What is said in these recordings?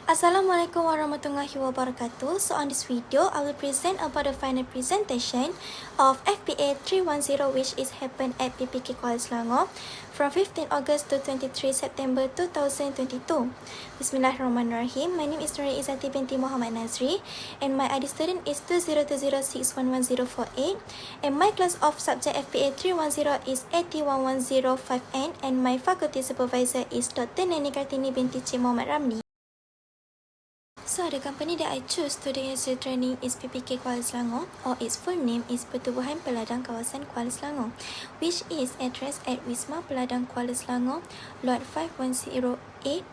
Assalamualaikum warahmatullahi wabarakatuh. So on this video, I will present about the final presentation of FPA310 which is happened at PPK Kuala Selangor from 15 August to 23 September 2022. Bismillahirrahmanirrahim. My name is Nuri Izzati binti Muhammad Nazri and my ID student is 2020611048 and my class of subject FPA310 is 81105N and my faculty supervisor is Dr. Neni Kartini binti Cik Muhammad Ramli. So, the company that I choose to do industry training is PPK Kuala Selangor, or its full name is Pertubuhan Peladang Kawasan Kuala Selangor, which is addressed at Wisma Peladang Kuala Selangor, Lot 5108,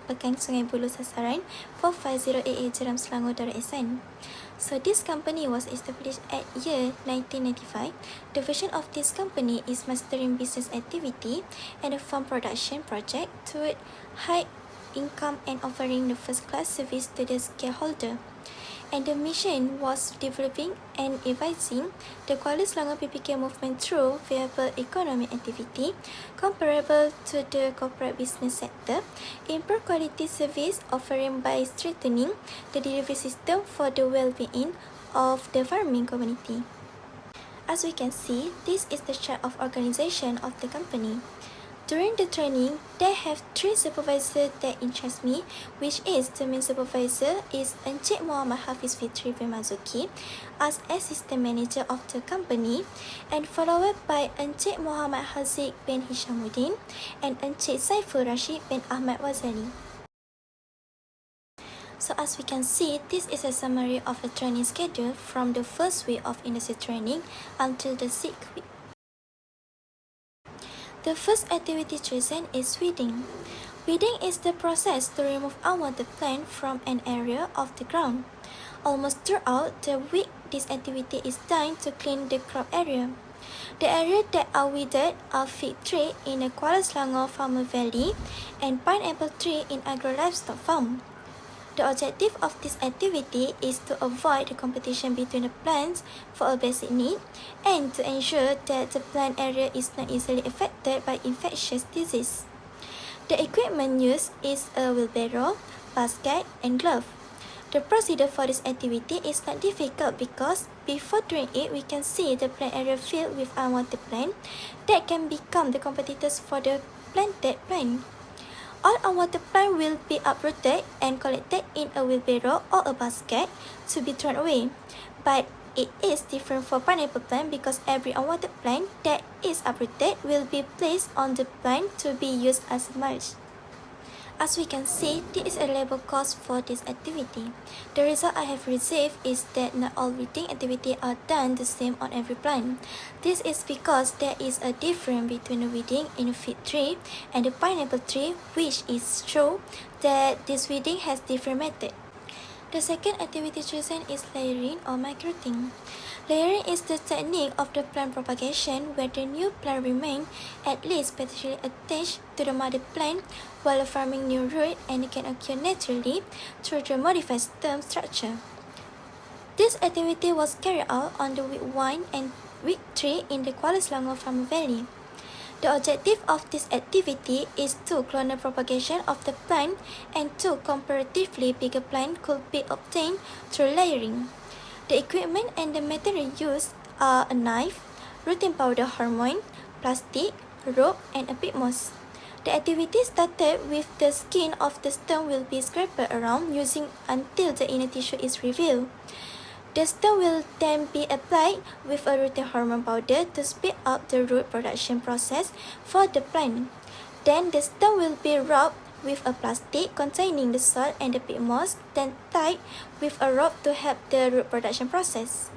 Pekan Sungai Buloh Sasaran, 45088 Jeram Selangor, Darul Ehsan. So, this company was established at year 1995. The vision of this company is mastering business activity and a farm production project toward high income and offering the first class service to the shareholder. And the mission was developing and advising the Kuala Selangor PPK movement through viable economic activity comparable to the corporate business sector, improve quality service offering by strengthening the delivery system for the well-being of the farming community. As we can see, this is the chart of organization of the company. During the training, they have 3 supervisors that interest me, which is the main supervisor is Encik Muhammad Hafiz Fitri bin Mazuki as assistant manager of the company, and followed by Encik Muhammad Haziq bin Hishamuddin and Encik Saiful Rashid bin Ahmad Wazali. So as we can see, this is a summary of the training schedule from the first week of industry training until the 6th week. The first activity chosen is weeding. Weeding is the process to remove unwanted plant from an area of the ground. Almost throughout the week, this activity is done to clean the crop area. The area that are weeded are fig tree in the Kuala Selangor Farmer Valley and pineapple tree in Agro Livestock Farm. The objective of this activity is to avoid the competition between the plants for a basic need and to ensure that the plant area is not easily affected by infectious disease. The equipment used is a wheelbarrow, basket, and glove. The procedure for this activity is not difficult because before doing it, we can see the plant area filled with unwanted plant that can become the competitors for the planted plant. All unwanted plant will be uprooted and collected in a wheelbarrow or a basket to be thrown away. But it is different for pineapple plant because every unwanted plant that is uprooted will be placed on the plant to be used as mulch. As we can see, this is a labor cost for this activity. The result I have received is that not all weeding activities are done the same on every plant. This is because there is a difference between the weeding in a fig tree and the pineapple tree, which is show that this weeding has different method. The second activity chosen is layering or microrooting. Layering is the technique of the plant propagation where the new plant remain at least partially attached to the mother plant while forming new root, and it can occur naturally through the modified stem structure. This activity was carried out on the week 1 and week 3 in the Kuala Selangor Farmer Valley. The objective of this activity is to clonal propagation of the plant and two comparatively bigger plants could be obtained through layering. The equipment and the material used are a knife, routine powder hormone, plastic, rope, and a pit moss. The activity started with the skin of the stem will be scraped around using until the inner tissue is revealed. The stem will then be applied with a routine hormone powder to speed up the root production process for the plant. Then the stem will be rubbed with a plastic containing the salt and the pit moss, then tied with a rope to help the root production process.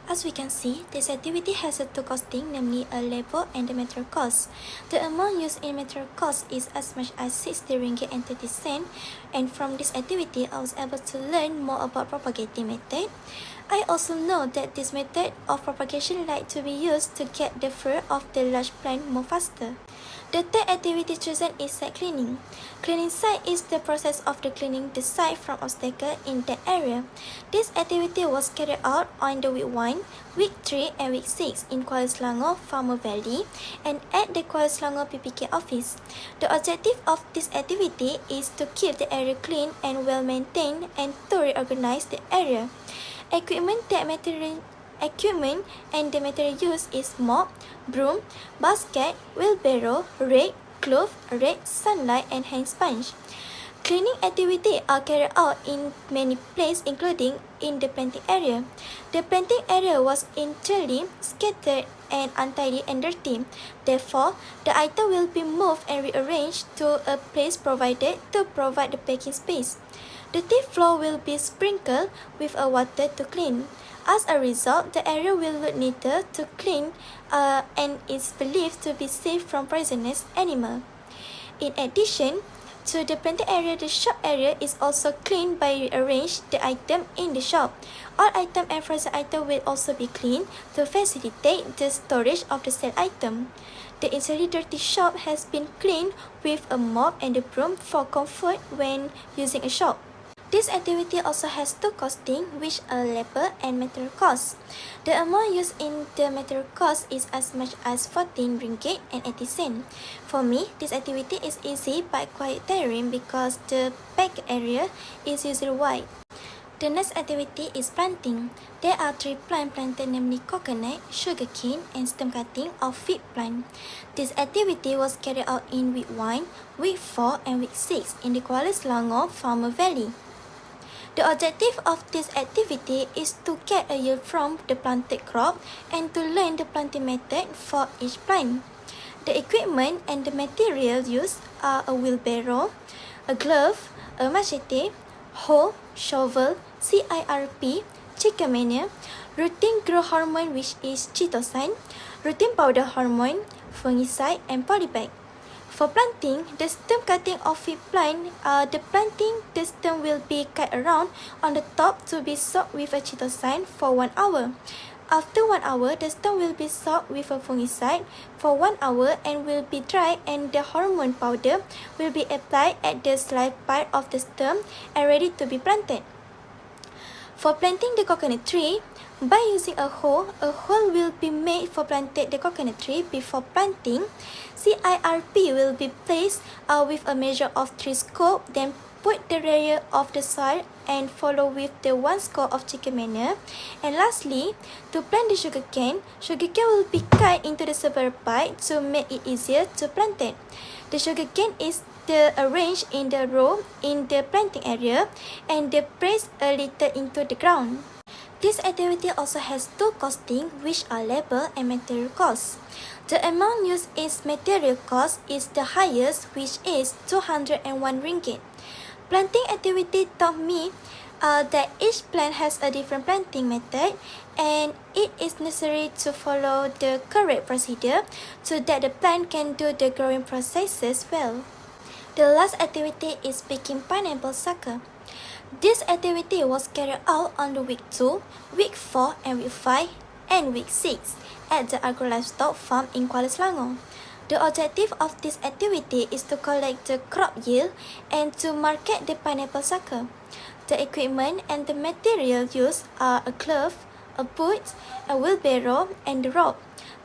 As we can see, this activity has a two costing, namely a labor and the material cost. The amount used in material cost is as much as 60 ringgit and 30 cents, and from this activity, I was able to learn more about propagating method. I also know that this method of propagation like to be used to get the fruit of the large plant more faster. The third activity chosen is site cleaning. Cleaning site is the process of cleaning the site from obstacles in that area. This activity was carried out on the week 1, week 3 and week 6 in Kuala Selangor, Farmer Valley and at the Kuala Selangor PPK office. The objective of this activity is to keep the area clean and well maintained and to reorganize the area. Equipment and the material used is mop, broom, basket, wheelbarrow, rake, glove, sunlight and hand sponge. Cleaning activities are carried out in many places including in the planting area. The planting area was entirely scattered and untidy and dirty. Therefore, the item will be moved and rearranged to a place provided to provide the packing space. The tip floor will be sprinkled with water to clean. As a result, the area will look neater to clean and is believed to be safe from poisonous animals. In addition to the planting area, the shop area is also cleaned by rearranging the item in the shop. All item and frozen item will also be cleaned to facilitate the storage of the said item. The entirely dirty shop has been cleaned with a mop and a broom for comfort when using a shop. This activity also has two costings, which are labor and material costs. The amount used in the material cost is as much as 14 ringgit and 80 cents. For me, this activity is easy but quite tiring because the packed area is usually wide. The next activity is planting. There are 3 plants planted, namely coconut, sugarcane, and stem cutting of fig plant. This activity was carried out in week 1, week 4, and week 6 in the Kuala Selangor Farmer Valley. The objective of this activity is to get a yield from the planted crop and to learn the planting method for each plant. The equipment and the material used are a wheelbarrow, a glove, a machete, hoe, shovel, CIRP, chikamania, routine growth hormone which is chitosan, routine powder hormone, fungicide and polybag. For planting, the stem cutting of fig plant, the stem will be cut around on the top to be soaked with a chitosan for 1 hour. After 1 hour, the stem will be soaked with a fungicide for 1 hour and will be dried, and the hormone powder will be applied at the slight part of the stem and ready to be planted. For planting the coconut tree, by using a hole will be made for planting the coconut tree. Before planting, CIRP will be placed with a measure of 3 scoops, then put the layer of the soil and follow with the 1 scoop of chicken manure. And lastly, to plant the sugarcane will be cut into the several parts to make it easier to plant it. The sugarcane is arranged in the row in the planting area and they pressed a little into the ground. This activity also has two costings, which are labor and material costs. The amount used in material cost is the highest, which is 201 ringgit. Planting activity taught me that each plant has a different planting method and it is necessary to follow the correct procedure so that the plant can do the growing processes well. The last activity is picking pineapple sucker. This activity was carried out on the week 2, week 4 and week 5 and week 6 at the Agro Livestock Farm in Kuala Selangor. The objective of this activity is to collect the crop yield and to market the pineapple sucker. The equipment and the material used are a glove, a boot, a wheelbarrow and the rope.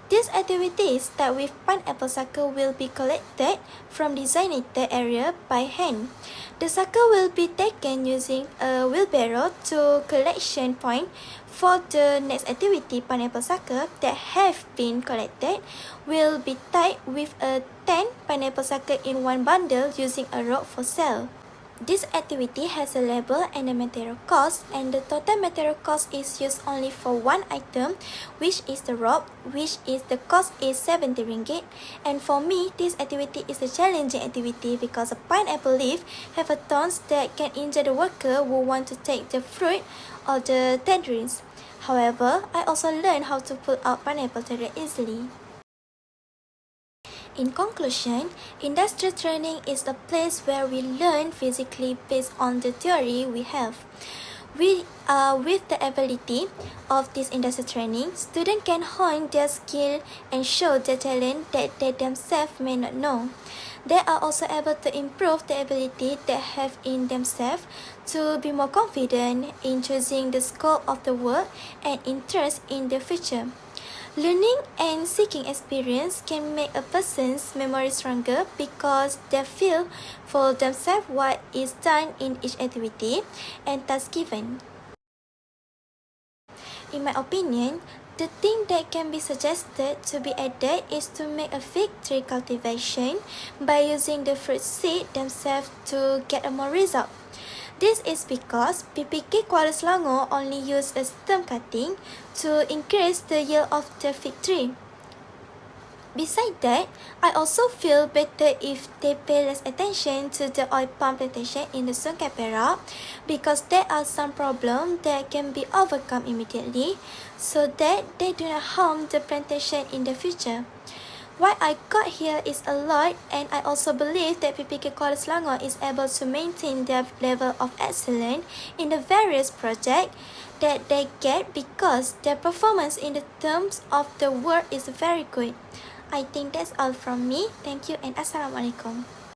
This activity start with pineapple sucker will be collected from designated area by hand. The sucker will be taken using a wheelbarrow to collection point. For the next activity, pineapple sucker that have been collected will be tied with a 10 pineapple sucker in one bundle using a rope for sale. This activity has a labor and a material cost, and the total material cost is used only for one item, which is the rope, which is the cost is 70 ringgit. And for me, this activity is a challenging activity because a pineapple leaf have a thorns that can injure the worker who want to take the fruit or the tangerines. However, I also learned how to pull out pineapple terrier easily. In conclusion, industrial training is a place where we learn physically based on the theory we have. With the ability of this industry training, students can hone their skill and show the talent that they themselves may not know. They are also able to improve the ability they have in themselves to be more confident in choosing the scope of the work and interest in the future. Learning and seeking experience can make a person's memory stronger because they feel for themselves what is done in each activity and task given. In my opinion, the thing that can be suggested to be added is to make a fig tree cultivation by using the fruit seed themselves to get a more result. This is because PPK Kuala Selangor only use a stem cutting to increase the yield of the fig tree. Besides that, I also feel better if they pay less attention to the oil palm plantation in the Sungai Perak because there are some problems that can be overcome immediately so that they do not harm the plantation in the future. What I got here is a lot, and I also believe that PPK Kuala Selangor is able to maintain their level of excellence in the various projects that they get because their performance in the terms of the work is very good. I think that's all from me. Thank you and Assalamualaikum.